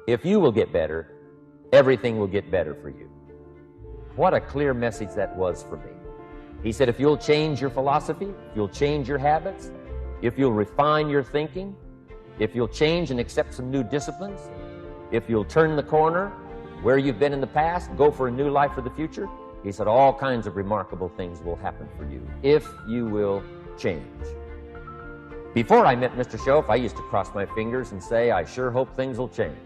If you will get better, everything will get better for you. What a clear message that was for me. He said, if you'll change your philosophy, if you'll change your habits, if you'll refine your thinking, if you'll change and accept some new disciplines, if you'll turn the corner where you've been in the past, go for a new life for the future, he said all kinds of remarkable things will happen for you if you will change. Before I met Mr. Shoaff, I used to cross my fingers and say, I sure hope things will change.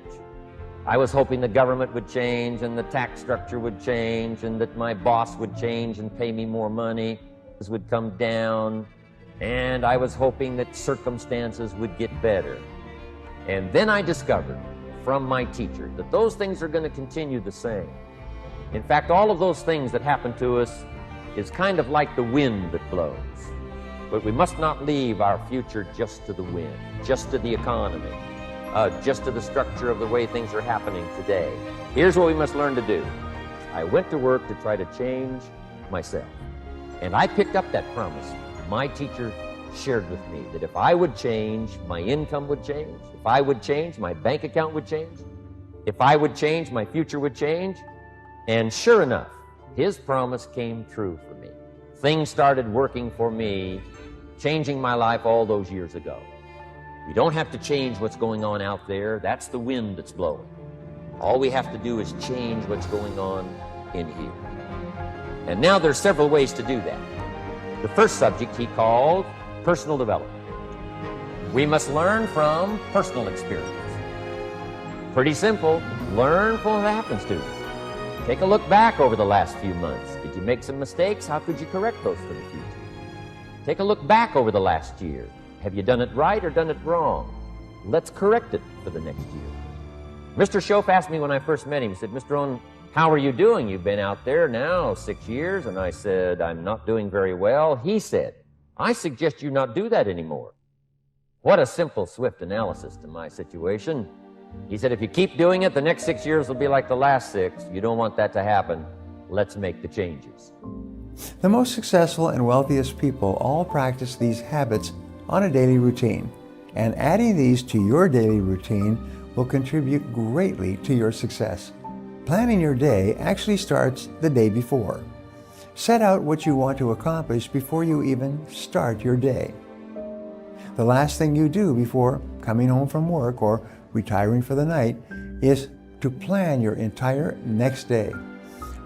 I was hoping the government would change and the tax structure would change and that my boss would change and pay me more money, this would come down, and I was hoping that circumstances would get better. And then I discovered from my teacher that those things are going to continue the same. In fact, all of those things that happen to us is kind of like the wind that blows. But we must not leave our future just to the wind, just to the economy, just to the structure of the way things are happening today. Here's what we must learn to do. I went to work to try to change myself. And I picked up that promise my teacher shared with me, that if I would change, my income would change. If I would change, my bank account would change. If I would change, my future would change. And sure enough, his promise came true for me. Things started working for me, changing my life all those years ago. We don't have to change what's going on out there. That's the wind that's blowing. All we have to do is change what's going on in here. And now there's several ways to do that. The first subject he called personal development. We must learn from personal experience. Pretty simple. Learn from what happens to you. Take a look back over the last few months. Did you make some mistakes? How could you correct those for the future? Take a look back over the last year. Have you done it right or done it wrong? Let's correct it for the next year. Mr. Shoaff asked me when I first met him, he said, Mr. Rohn, how are you doing? You've been out there now 6 years. And I said, I'm not doing very well. He said, I suggest you not do that anymore. What a simple, swift analysis to my situation. He said, if you keep doing it, the next 6 years will be like the last 6. You don't want that to happen. Let's make the changes. The most successful and wealthiest people all practice these habits on a daily routine, and adding these to your daily routine will contribute greatly to your success. Planning your day actually starts the day before. Set out what you want to accomplish before you even start your day. The last thing you do before coming home from work or retiring for the night is to plan your entire next day.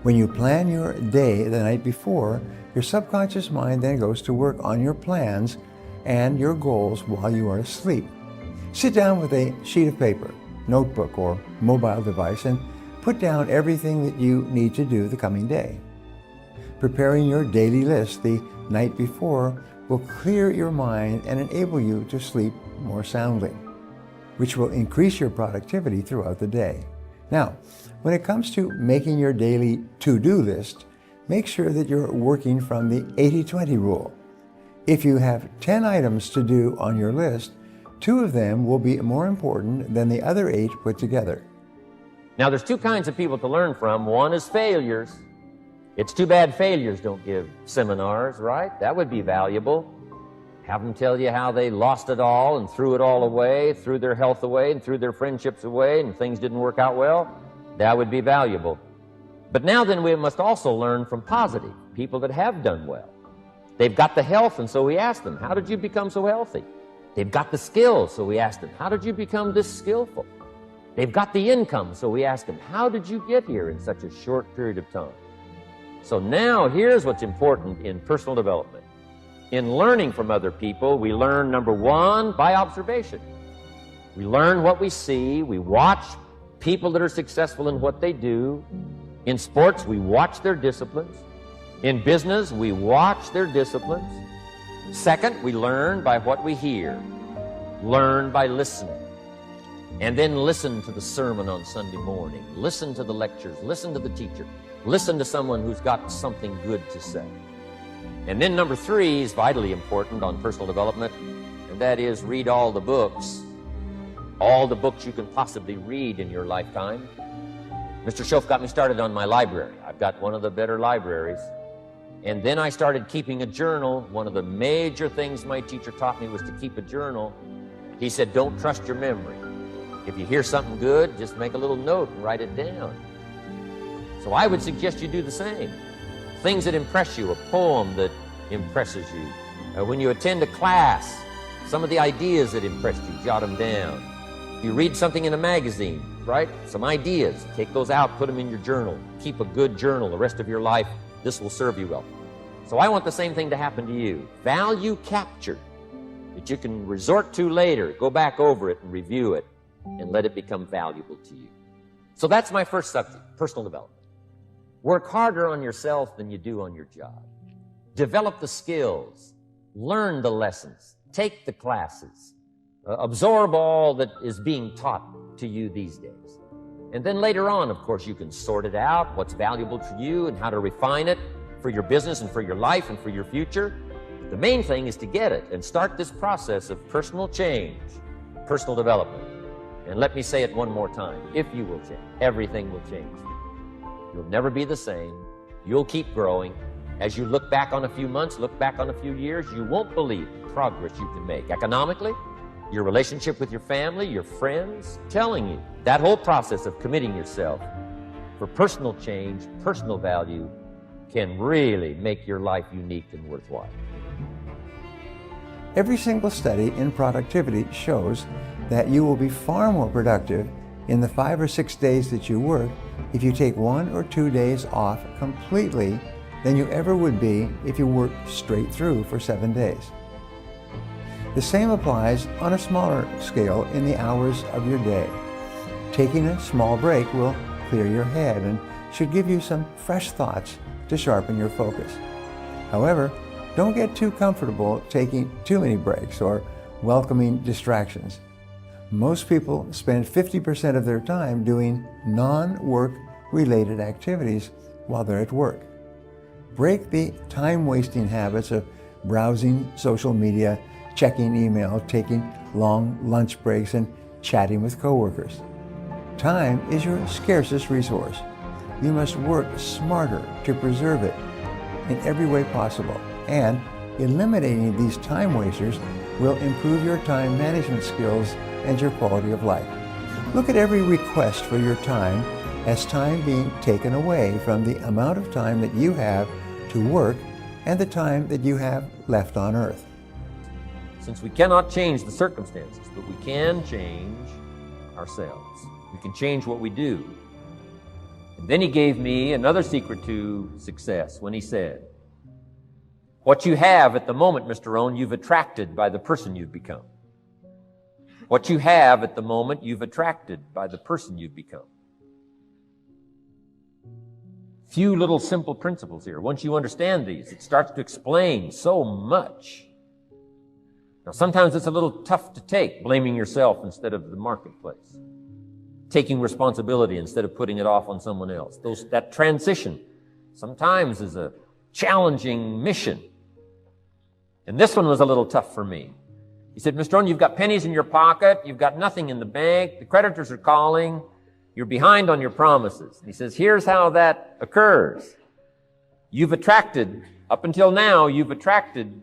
When you plan your day the night before, your subconscious mind then goes to work on your plans and your goals while you are asleep. Sit down with a sheet of paper, notebook, or mobile device and put down everything that you need to do the coming day. Preparing your daily list the night before will clear your mind and enable you to sleep more soundly, which will increase your productivity throughout the day. Now, when it comes to making your daily to-do list, make sure that you're working from the 80-20 rule. If you have 10 items to do on your list, 2 of them will be more important than the other 8 put together. Now, there's 2 kinds of people to learn from. One is failures. It's too bad failures don't give seminars, right? That would be valuable. Have them tell you how they lost it all and threw it all away, threw their health away and threw their friendships away and things didn't work out well. That would be valuable. But now then we must also learn from positive, people that have done well. They've got the health, and so we ask them, how did you become so healthy? They've got the skills, so we ask them, how did you become this skillful? They've got the income, so we ask them, how did you get here in such a short period of time? So now here's what's important in personal development. In learning from other people, we learn, number 1, by observation. We learn what we see. We watch people that are successful in what they do. In sports, we watch their disciplines. In business, we watch their disciplines. Second, we learn by what we hear. Learn by listening. And then listen to the sermon on Sunday morning. Listen to the lectures. Listen to the teacher. Listen to someone who's got something good to say. And then number 3 is vitally important on personal development, and that is read all the books you can possibly read in your lifetime. Mr. Shoaff got me started on my library. I've got one of the better libraries. And then I started keeping a journal. One of the major things my teacher taught me was to keep a journal. He said, don't trust your memory. If you hear something good, just make a little note and write it down. So I would suggest you do the same. Things that impress you, a poem that impresses you. When you attend a class, some of the ideas that impressed you, jot them down. You read something in a magazine, right? Some ideas, take those out, put them in your journal. Keep a good journal the rest of your life. This will serve you well. So I want the same thing to happen to you. Value capture that you can resort to later, go back over it and review it and let it become valuable to you. So that's my first subject, personal development. Work harder on yourself than you do on your job. Develop the skills, learn the lessons, take the classes, absorb all that is being taught to you these days. And then later on, of course, you can sort it out, what's valuable to you and how to refine it for your business and for your life and for your future. The main thing is to get it and start this process of personal change, personal development. And let me say it one more time. If you will change, everything will change. You'll never be the same. You'll keep growing. As you look back on a few months, look back on a few years, you won't believe the progress you can make. Economically, your relationship with your family, your friends, telling you that whole process of committing yourself for personal change, personal value, can really make your life unique and worthwhile. Every single study in productivity shows that you will be far more productive in the 5 or 6 days that you work if you take 1 or 2 days off completely than you ever would be if you work straight through for 7 days. The same applies on a smaller scale in the hours of your day. Taking a small break will clear your head and should give you some fresh thoughts to sharpen your focus. However, don't get too comfortable taking too many breaks or welcoming distractions. Most people spend 50% of their time doing non-work related activities while they're at work. Break the time-wasting habits of browsing social media, checking email, taking long lunch breaks, and chatting with coworkers. Time is your scarcest resource. You must work smarter to preserve it in every way possible, and eliminating these time wasters will improve your time management skills and your quality of life. Look at every request for your time as time being taken away from the amount of time that you have to work and the time that you have left on earth. Since we cannot change the circumstances, but we can change ourselves. We can change what we do. And then he gave me another secret to success when he said, what you have at the moment, Mr. Rohn, you've attracted by the person you've become. What you have at the moment, you've attracted by the person you've become. Few little simple principles here. Once you understand these, it starts to explain so much. Now, sometimes it's a little tough to take, blaming yourself instead of the marketplace. Taking responsibility instead of putting it off on someone else. That transition sometimes is a challenging mission. And this one was a little tough for me. He said, Mr. Rohn, you've got pennies in your pocket, you've got nothing in the bank, the creditors are calling, you're behind on your promises. And he says, here's how that occurs. You've attracted, up until now, you've attracted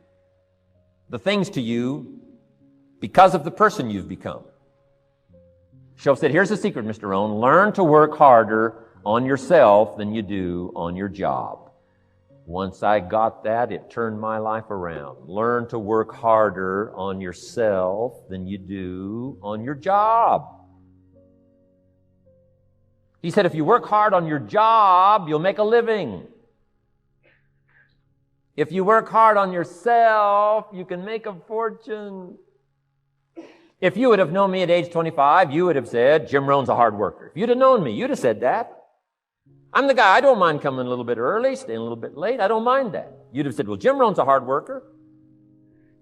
the things to you because of the person you've become. Shoaff said, here's the secret, Mr. Rohn, learn to work harder on yourself than you do on your job. Once I got that, it turned my life around. Learn to work harder on yourself than you do on your job. He said, if you work hard on your job, you'll make a living. If you work hard on yourself, you can make a fortune. If you would have known me at age 25, you would have said, Jim Rohn's a hard worker. If you'd have known me, you'd have said that. I'm the guy, I don't mind coming a little bit early, staying a little bit late. I don't mind that. You'd have said, well, Jim Rohn's a hard worker.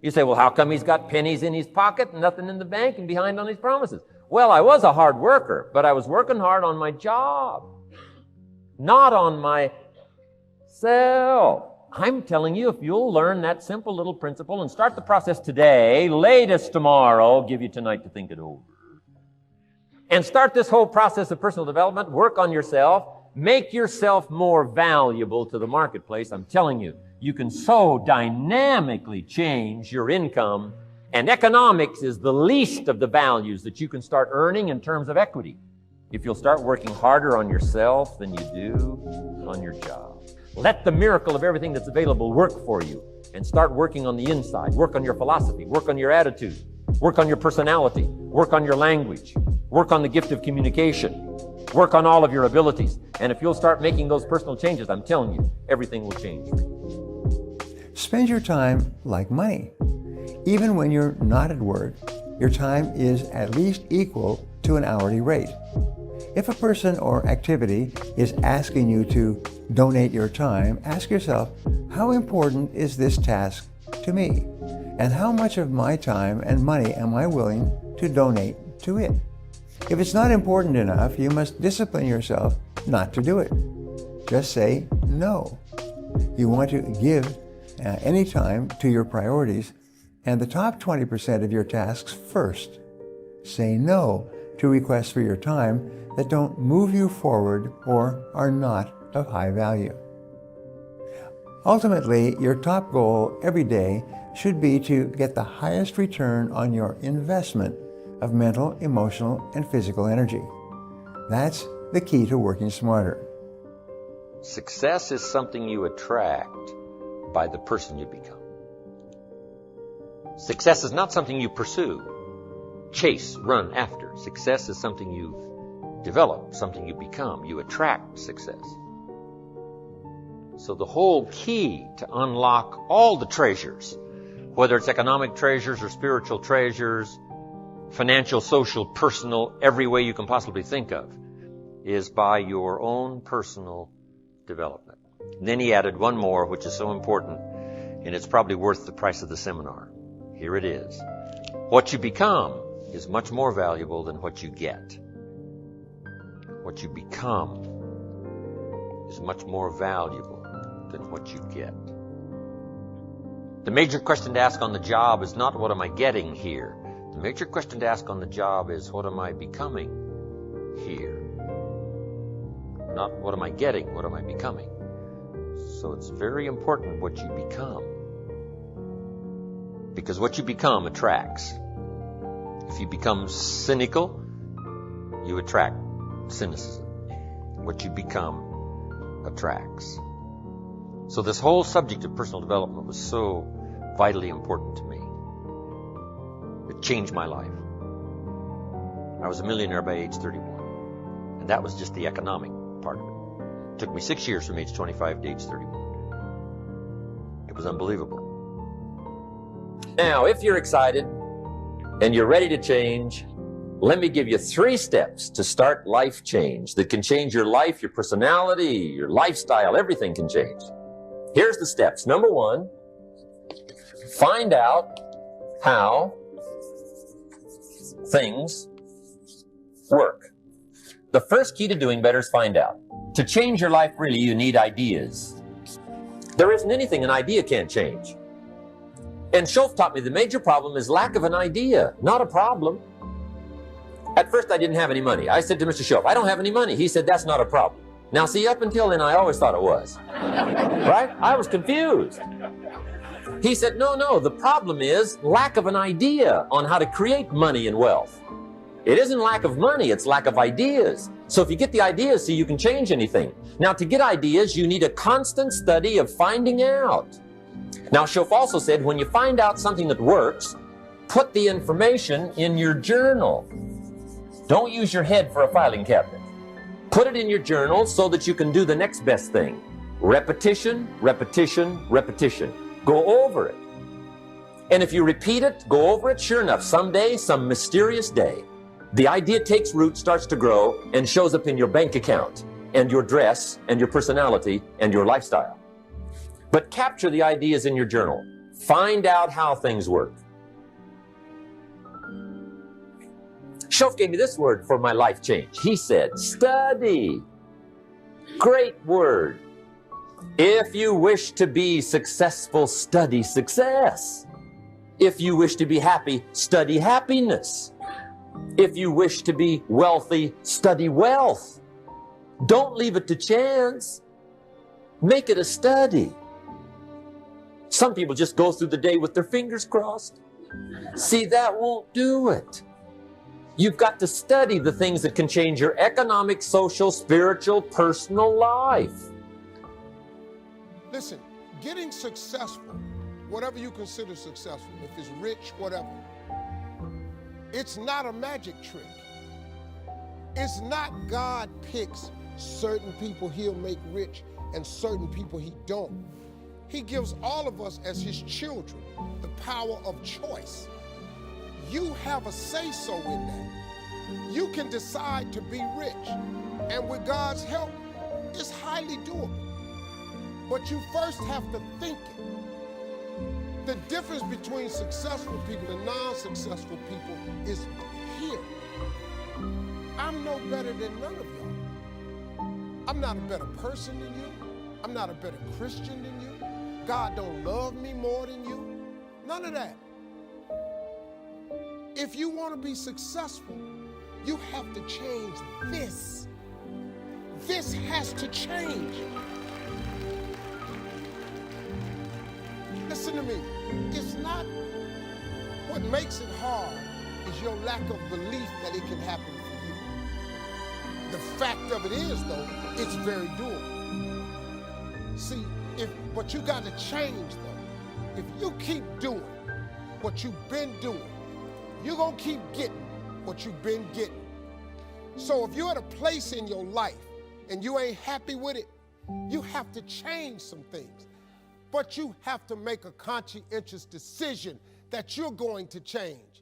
You say, well, how come he's got pennies in his pocket and nothing in the bank and behind on his promises? Well, I was a hard worker, but I was working hard on my job, not on myself. I'm telling you, if you'll learn that simple little principle and start the process today, latest tomorrow, give you tonight to think it over, and start this whole process of personal development, work on yourself, make yourself more valuable to the marketplace. I'm telling you, you can so dynamically change your income And economics is the least of the values that you can start earning in terms of equity if you'll start working harder on yourself than you do on your job. Let the miracle of everything that's available work for you, and start working on the inside. Work on your philosophy, work on your attitude, work on your personality, work on your language, work on the gift of communication, work on all of your abilities. And if you'll start making those personal changes, I'm telling you, everything will change for you. Spend your time like money. Even when you're not at work, your time is at least equal to an hourly rate. If a person or activity is asking you to donate your time, ask yourself, how important is this task to me? And how much of my time and money am I willing to donate to it? If it's not important enough, you must discipline yourself not to do it. Just say no. You want to give any time to your priorities and the top 20% of your tasks first. Say no to requests for your time that don't move you forward or are not of high value. Ultimately, your top goal every day should be to get the highest return on your investment of mental, emotional, and physical energy. That's the key to working smarter. Success is something you attract by the person you become. Success is not something you pursue, chase, run after. Success is something you've developed, something you become. You attract success. So the whole key to unlock all the treasures, whether it's economic treasures or spiritual treasures, financial, social, personal, every way you can possibly think of, is by your own personal development. And then he added one more, which is so important, and it's probably worth the price of the seminar. Here it is. What you become is much more valuable than what you get. What you become is much more valuable than what you get. The major question to ask on the job is not what am I getting here? The major question to ask on the job is what am I becoming here? Not what am I getting, what am I becoming? So it's very important what you become. Because what you become attracts. If you become cynical, you attract cynicism. What you become attracts. So this whole subject of personal development was so vitally important to me. It changed my life. I was a millionaire by age 31. And that was just the economic part of it. It took me 6 years from age 25 to age 31. It was unbelievable. Now, if you're excited and you're ready to change, let me give you 3 steps to start life change that can change your life, your personality, your lifestyle, everything can change. Here's the steps. Number 1, find out how things work. The first key to doing better is find out. To change your life, really, you need ideas. There isn't anything an idea can't change. And Schoaf taught me the major problem is lack of an idea, not a problem. At first, I didn't have any money. I said to Mr. Schoaf, I don't have any money. He said, that's not a problem. Now, see, up until then, I always thought it was. Right? I was confused. He said, no, the problem is lack of an idea on how to create money and wealth. It isn't lack of money, it's lack of ideas. So if you get the ideas, see, you can change anything. Now, to get ideas, you need a constant study of finding out. Now, Schoaf also said, when you find out something that works, put the information in your journal. Don't use your head for a filing cabinet. Put it in your journal so that you can do the next best thing. Repetition, repetition, repetition. Go over it. And if you repeat it, go over it, sure enough, someday, some mysterious day, the idea takes root, starts to grow, and shows up in your bank account, and your dress, and your personality, and your lifestyle. But capture the ideas in your journal. Find out how things work. Schoaf gave me this word for my life change. He said, study. Great word. If you wish to be successful, study success. If you wish to be happy, study happiness. If you wish to be wealthy, study wealth. Don't leave it to chance. Make it a study. Some people just go through the day with their fingers crossed. See, that won't do it. You've got to study the things that can change your economic, social, spiritual, personal life. Listen, getting successful, whatever you consider successful, if it's rich, whatever, it's not a magic trick. It's not God picks certain people he'll make rich and certain people he don't. He gives all of us as his children the power of choice. You have a say-so in that. You can decide to be rich, and with God's help, it's highly doable. But you first have to think it. The difference between successful people and non-successful people is here. I'm no better than none of y'all. I'm not a better person than you. I'm not a better Christian than you. God don't love me more than you. None of that. If you want to be successful, you have to change this. This has to change. Listen to me. It's not what makes it hard is your lack of belief that it can happen for you. The fact of it is, though, it's very doable. See, but you got to change, though. If you keep doing what you've been doing, you're going to keep getting what you've been getting. So if you're at a place in your life and you ain't happy with it, you have to change some things. But you have to make a conscientious decision that you're going to change.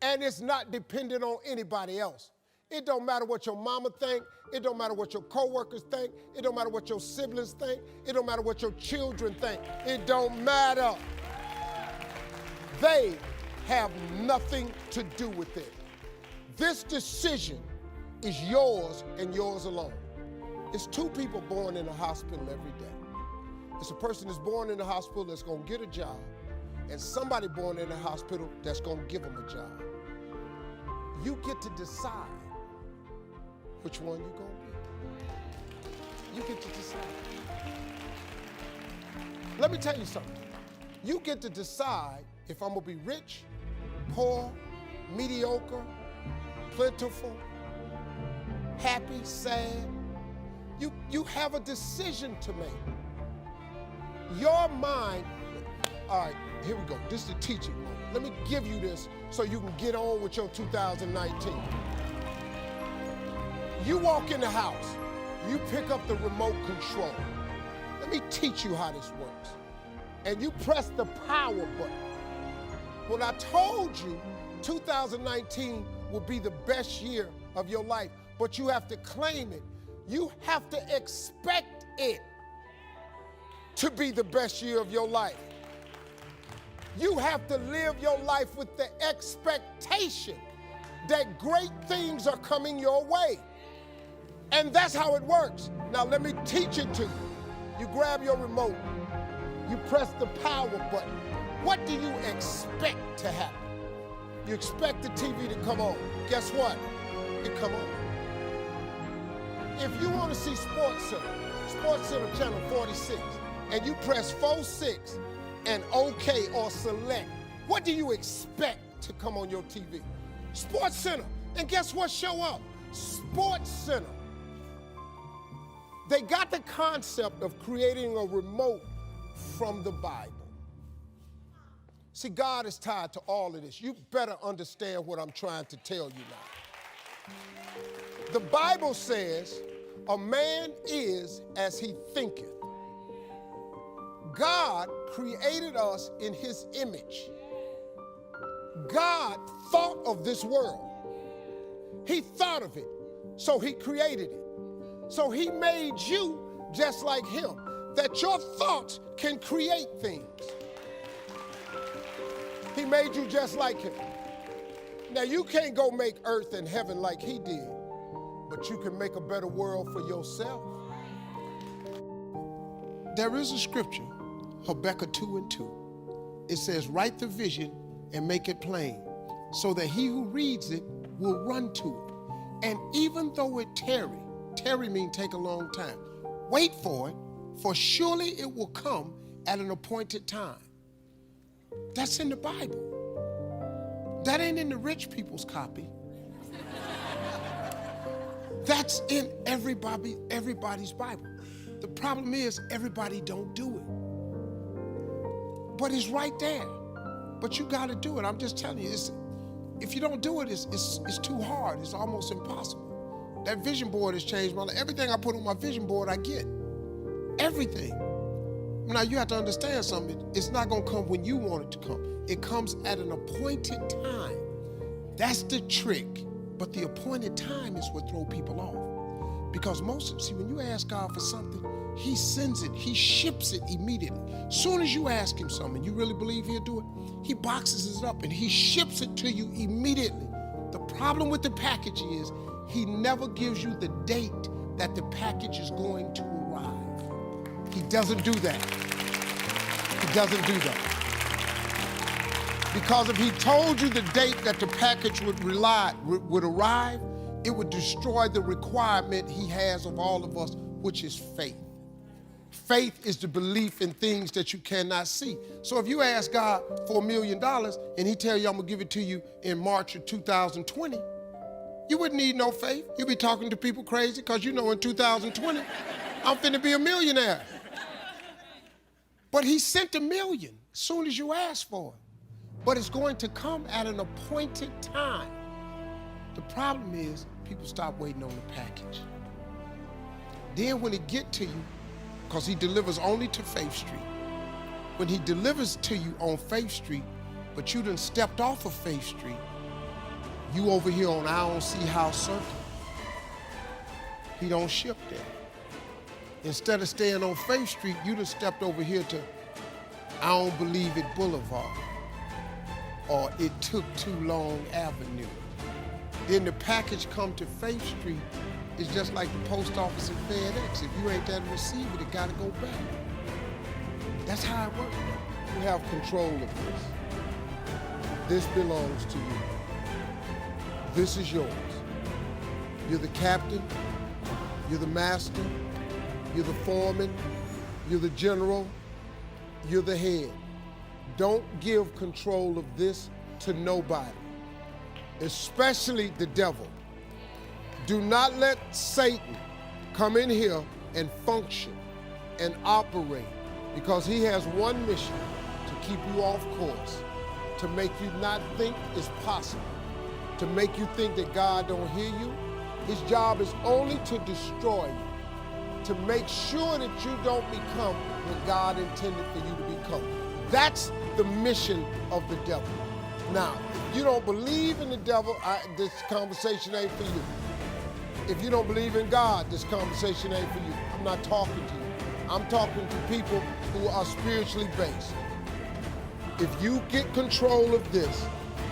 And it's not dependent on anybody else. It don't matter what your mama think. It don't matter what your coworkers think. It don't matter what your siblings think. It don't matter what your children think. It don't matter. They have nothing to do with it. This decision is yours and yours alone. It's two people born in a hospital every day. It's a person that's born in the hospital that's going to get a job, and somebody born in the hospital that's going to give them a job. You get to decide which one you're going to be. You get to decide. Let me tell you something. You get to decide if I'm going to be rich, poor, mediocre, plentiful, happy, sad. You have a decision to make. Your mind, all right, here we go. This is the teaching moment. Let me give you this so you can get on with your 2019. You walk in the house, you pick up the remote control. Let me teach you how this works. And you press the power button. When I told you 2019 will be the best year of your life, but you have to claim it. You have to expect it to be the best year of your life. You have to live your life with the expectation that great things are coming your way. And that's how it works. Now let me teach it to you. You grab your remote, you press the power button. What do you expect to happen? You expect the TV to come on. Guess what? It come on. If you want to see Sports Center channel 46, and you press 46 and OK or select, what do you expect to come on your TV? Sports Center. And guess what show up? Sports Center. They got the concept of creating a remote from the Bible. See, God is tied to all of this. You better understand what I'm trying to tell you now. The Bible says, a man is as he thinketh. God created us in his image. God thought of this world. He thought of it, so he created it. So he made you just like him, that your thoughts can create things. He made you just like him. Now you can't go make earth and heaven like he did, but you can make a better world for yourself. There is a scripture, Habakkuk 2:2. It says, write the vision and make it plain, so that he who reads it will run to it. And even though it tarry means take a long time, wait for it, for surely it will come at an appointed time. That's in the Bible. That ain't in the rich people's copy. That's in everybody's Bible. The problem is everybody don't do it. But it's right there. But you got to do it. I'm just telling you, if you don't do it, it's too hard. It's almost impossible. That vision board has changed my life. Everything I put on my vision board, I get. Everything. Now, you have to understand something. It's not going to come when you want it to come. It comes at an appointed time. That's the trick. But the appointed time is what throws people off. Because when you ask God for something, he sends it, he ships it immediately. As soon as you ask him something, you really believe he'll do it, he boxes it up and he ships it to you immediately. The problem with the package is he never gives you the date that the package is going to arrive. He doesn't do that. He doesn't do that. Because if he told you the date that the package would arrive, it would destroy the requirement he has of all of us, which is faith. Faith is the belief in things that you cannot see. So if you ask God for $1 million and he tell you, I'm gonna give it to you in March of 2020, you wouldn't need no faith. You'd be talking to people crazy because you know in 2020, I'm finna be a millionaire. But he sent $1 million as soon as you ask for it. But it's going to come at an appointed time. The problem is people stop waiting on the package. Then when it get to you, because he delivers only to Faith Street, when he delivers to you on Faith Street, but you done stepped off of Faith Street, you over here on I don't see how circuit, he don't ship there. Instead of staying on Faith Street, you done stepped over here to I don't believe it Boulevard, or it took too long Avenue. Then the package come to Faith Street. It's just like the post office and FedEx. If you ain't there to receive it, it gotta go back. That's how it works. You have control of this. This belongs to you. This is yours. You're the captain, you're the master, you're the foreman, you're the general, you're the head. Don't give control of this to nobody, especially the devil. Do not let Satan come in here and function and operate, because he has one mission: to keep you off course, to make you not think it's possible, to make you think that God don't hear you. His job is only to destroy you, to make sure that you don't become what God intended for you to become. That's the mission of the devil. Now, if you don't believe in the devil, this conversation ain't for you. If you don't believe in God, this conversation ain't for you. I'm not talking to you. I'm talking to people who are spiritually based. If you get control of this,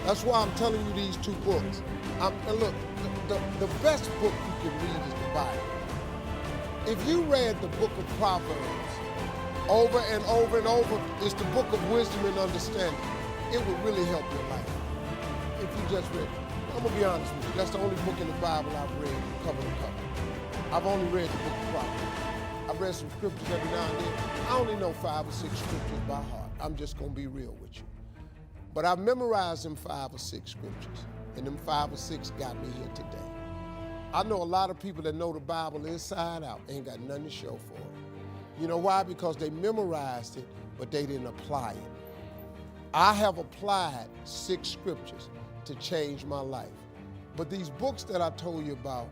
that's why I'm telling you these two books. And look, the best book you can read is the Bible. If you read the book of Proverbs over and over and over, it's the book of wisdom and understanding. It would really help your life if you just read it. I'm gonna be honest with you, that's the only book in the Bible I've read cover to cover. I've only read the book of Proverbs. I've read some scriptures every now and then. I only know 5 or 6 scriptures by heart. I'm just gonna be real with you. But I've memorized them 5 or 6 scriptures, and them 5 or 6 got me here today. I know a lot of people that know the Bible inside out ain't got nothing to show for it. You know why? Because they memorized it, but they didn't apply it. I have applied 6 scriptures to change my life. But these books that I told you about,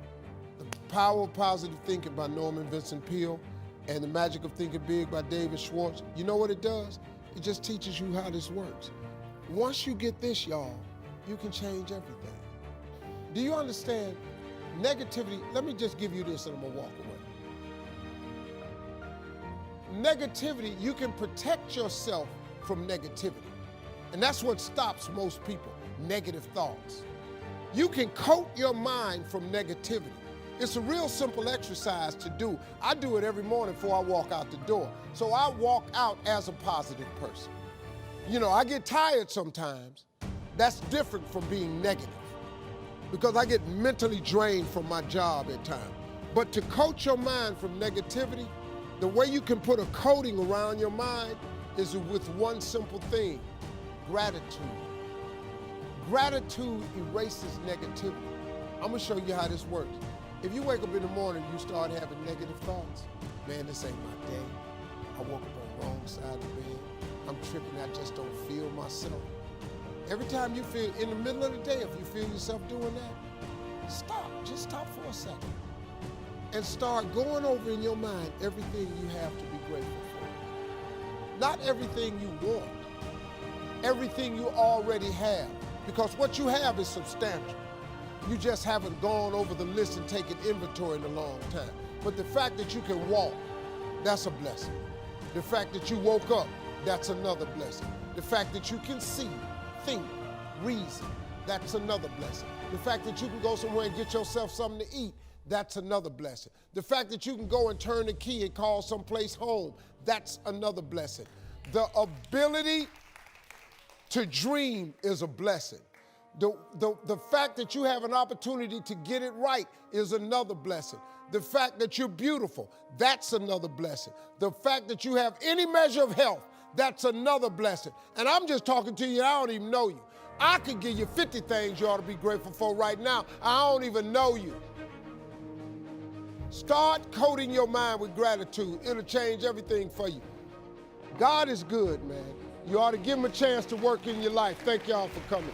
The Power of Positive Thinking by Norman Vincent Peale and The Magic of Thinking Big by David Schwartz, you know what it does? It just teaches you how this works. Once you get this, y'all, you can change everything. Do you understand? Negativity, let me just give you this and I'm gonna walk away. Negativity, you can protect yourself from negativity. And that's what stops most people, negative thoughts. You can coat your mind from negativity. It's a real simple exercise to do. I do it every morning before I walk out the door. So I walk out as a positive person. You know, I get tired sometimes. That's different from being negative, because I get mentally drained from my job at times. But to coat your mind from negativity, the way you can put a coating around your mind is with one simple thing: gratitude. Gratitude erases negativity. I'm gonna show you how this works. If you wake up in the morning, you start having negative thoughts. Man, this ain't my day. I woke up on the wrong side of the bed. I'm tripping, I just don't feel myself. Every time you feel, in the middle of the day, if you feel yourself doing that, stop, just stop for a second. And start going over in your mind everything you have to be grateful for. Not everything you want, everything you already have. Because what you have is substantial. You just haven't gone over the list and taken inventory in a long time. But the fact that you can walk, that's a blessing. The fact that you woke up, that's another blessing. The fact that you can see, think, reason, that's another blessing. The fact that you can go somewhere and get yourself something to eat, that's another blessing. The fact that you can go and turn the key and call someplace home, that's another blessing. The ability to dream is a blessing. The fact that you have an opportunity to get it right is another blessing. The fact that you're beautiful, that's another blessing. The fact that you have any measure of health, that's another blessing. And I'm just talking to you, I don't even know you. I could give you 50 things you ought to be grateful for right now. I don't even know you. Start coating your mind with gratitude. It'll change everything for you. God is good, man. You ought to give him a chance to work in your life. Thank y'all for coming.